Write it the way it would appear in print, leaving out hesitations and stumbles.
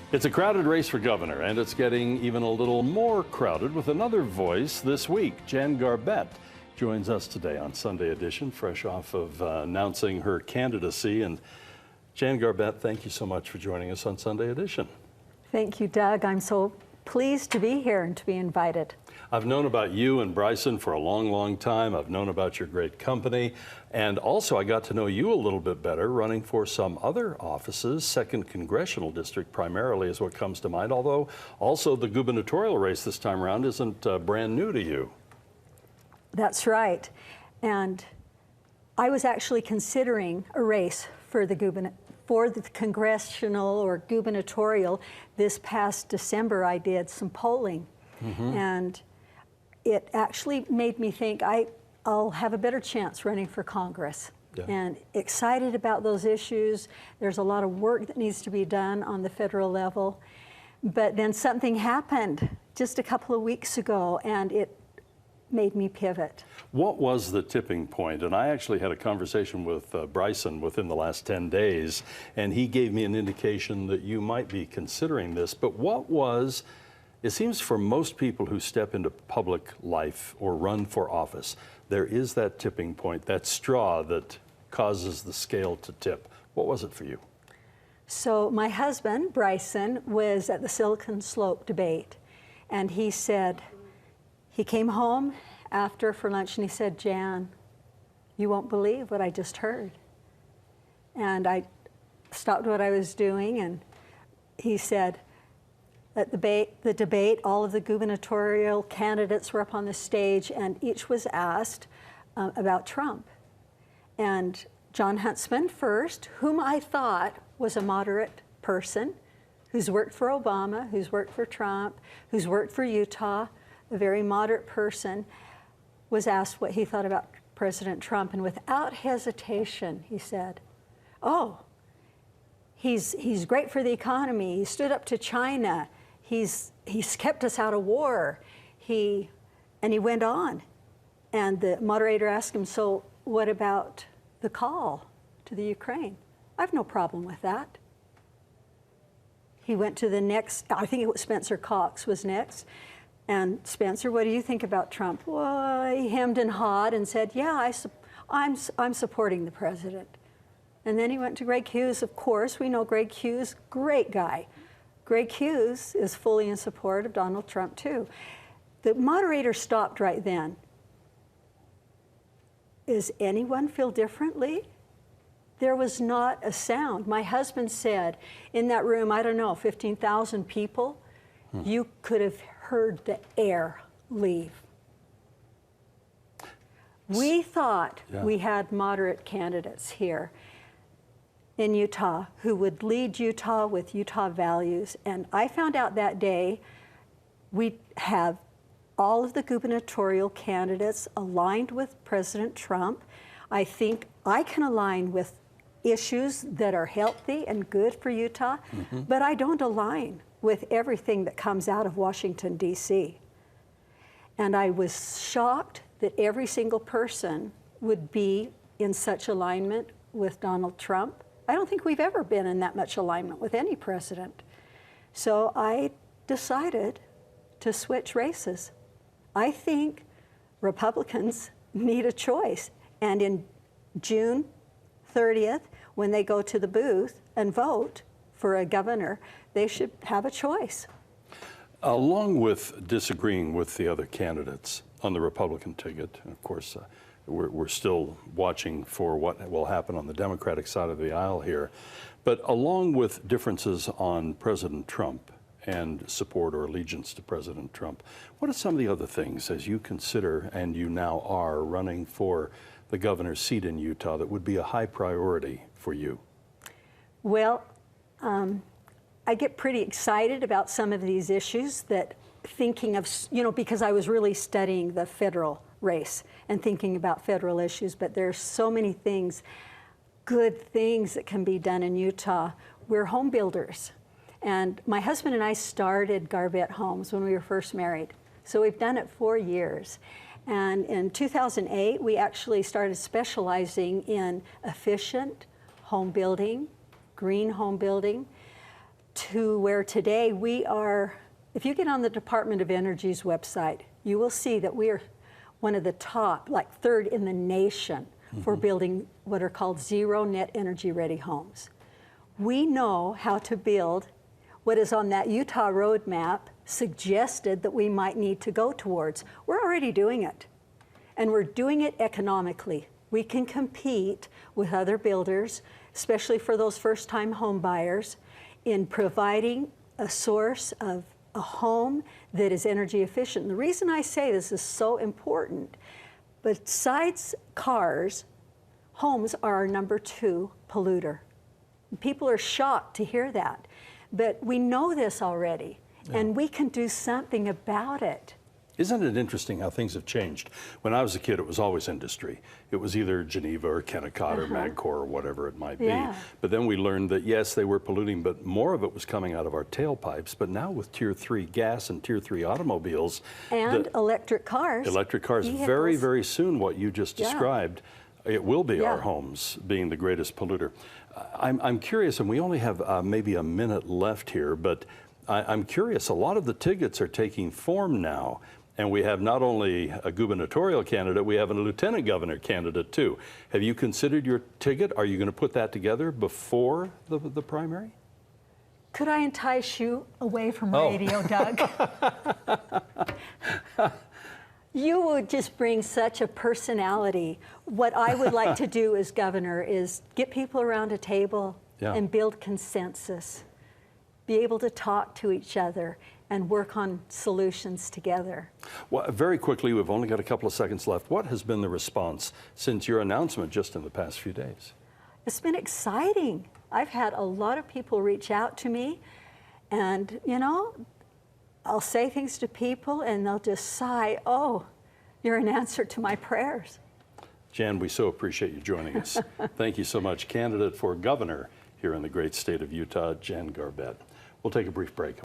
It's a crowded race for governor, and it's getting even a little more crowded with another voice this week. JanGarbett joins us today on Sunday Edition, fresh off of announcing her candidacy. And JanGarbett, thank you so much for joining us on Sunday Edition. Thank you, Doug. I'm so pleased to be here and to be invited. I've known about you and Bryson for a long, long time. I've known about your great company. And also I got to know you a little bit better running for some other offices. 2nd Congressional District primarily is what comes to mind, although also the gubernatorial race this time around isn't brand new to you. That's right. And I was actually considering a race for the congressional or gubernatorial. This past December I did some polling. And it actually made me think I'll have a better chance running for Congress. And excited about those issues. There's a lot of work that needs to be done on the federal level. But then something happened just a couple of weeks ago, and it made me pivot. What was the tipping point? And I actually had a conversation with Bryson within the last 10 days, and he gave me an indication that you might be considering this. But what was, it seems for most people who step into public life or run for office, there is that tipping point, that straw that causes the scale to tip. What was it for you? So my husband, Bryson, was at the Silicon Slope debate, and he said, he came home after for lunch and he said, "Jan, you won't believe what I just heard." And I stopped what I was doing, and he said, at the debate, all of the gubernatorial candidates were up on the stage, and each was asked about Trump. And John Huntsman first, whom I thought was a moderate person, who's worked for Obama, who's worked for Trump, who's worked for Utah, a very moderate person, was asked what he thought about President Trump, and without hesitation, he said, "Oh, he's great for the economy. He stood up to China. He's kept us out of war." And he went on. And the moderator asked him, "So what about the call to the Ukraine?" "I have no problem with that." He went to the next, I think it was Spencer Cox was next. And Spencer, what do you think about Trump? Well, he hemmed and hawed and said, "Yeah, I'm supporting the president." And then he went to Greg Hughes. Of course, we know Greg Hughes, great guy. Greg Hughes is fully in support of Donald Trump too. The moderator stopped right then. Does anyone feel differently? There was not a sound. My husband said, in that room, I don't know, 15,000 people, you could have heard the air leave. We thought we had moderate candidates here in Utah who would lead Utah with Utah values. And I found out that day we have all of the gubernatorial candidates aligned with President Trump. I think I can align with issues that are healthy and good for Utah, but I don't align with everything that comes out of Washington, D.C. And I was shocked that every single person would be in such alignment with Donald Trump. I don't think we've ever been in that much alignment with any president. So I decided to switch races. I think Republicans need a choice. And in June 30th, when they go to the booth and vote for a governor, they should have a choice. Along with disagreeing with the other candidates on the Republican ticket, of course, we're still watching for what will happen on the Democratic side of the aisle here, but along with differences on President Trump and support or allegiance to President Trump, what are some of the other things, as you consider, and you now are running for the governor's seat in Utah, that would be a high priority for you? Well, I get pretty excited about some of these issues, that thinking of, because I was really studying the federal race and thinking about federal issues, but there's so many things, good things that can be done in Utah. We're home builders. And my husband and I started Garbett Homes when we were first married. So we've done it 4 years. And in 2008, we actually started specializing in efficient home building, green home building. to where today we are, if you get on the Department of Energy's website, you will see that we are one of the top, like third in the nation for building what are called zero net energy ready homes. We know how to build what is on that Utah roadmap suggested that we might need to go towards. We're already doing it, and we're doing it economically. We can compete with other builders, especially for those first-time home buyers, in providing a source of a home that is energy efficient. And the reason I say this is so important, besides cars, homes are our #2 polluter. People are shocked to hear that, but we know this already, and we can do something about it. Isn't it interesting how things have changed? When I was a kid, it was always industry. It was either Geneva or Kennecott or Magcor or whatever it might be. But then we learned that, yes, they were polluting, but more of it was coming out of our tailpipes. But now with Tier 3 gas and Tier 3 automobiles. And electric cars. Electric cars, vehicles. very, very soon, what you just described, it will be our homes being the greatest polluter. I'm curious, and we only have maybe a minute left here, but I'm curious, a lot of the tickets are taking form now. And we have not only a gubernatorial candidate, we have a lieutenant governor candidate too. Have you considered your ticket? Are you going to put that together before the primary? Could I entice you away from radio, Doug? You would just bring such a personality. What I would like to do as governor is get people around a table and build consensus, be able to talk to each other and work on solutions together. Well, very quickly, we've only got a couple of seconds left. What has been the response since your announcement just in the past few days? It's been exciting. I've had a lot of people reach out to me, and you know, I'll say things to people and they'll just sigh, "Oh, you're an answer to my prayers." Jan, we so appreciate you joining us. Thank you so much. Candidate for governor here in the great state of Utah, JanGarbett. We'll take a brief break.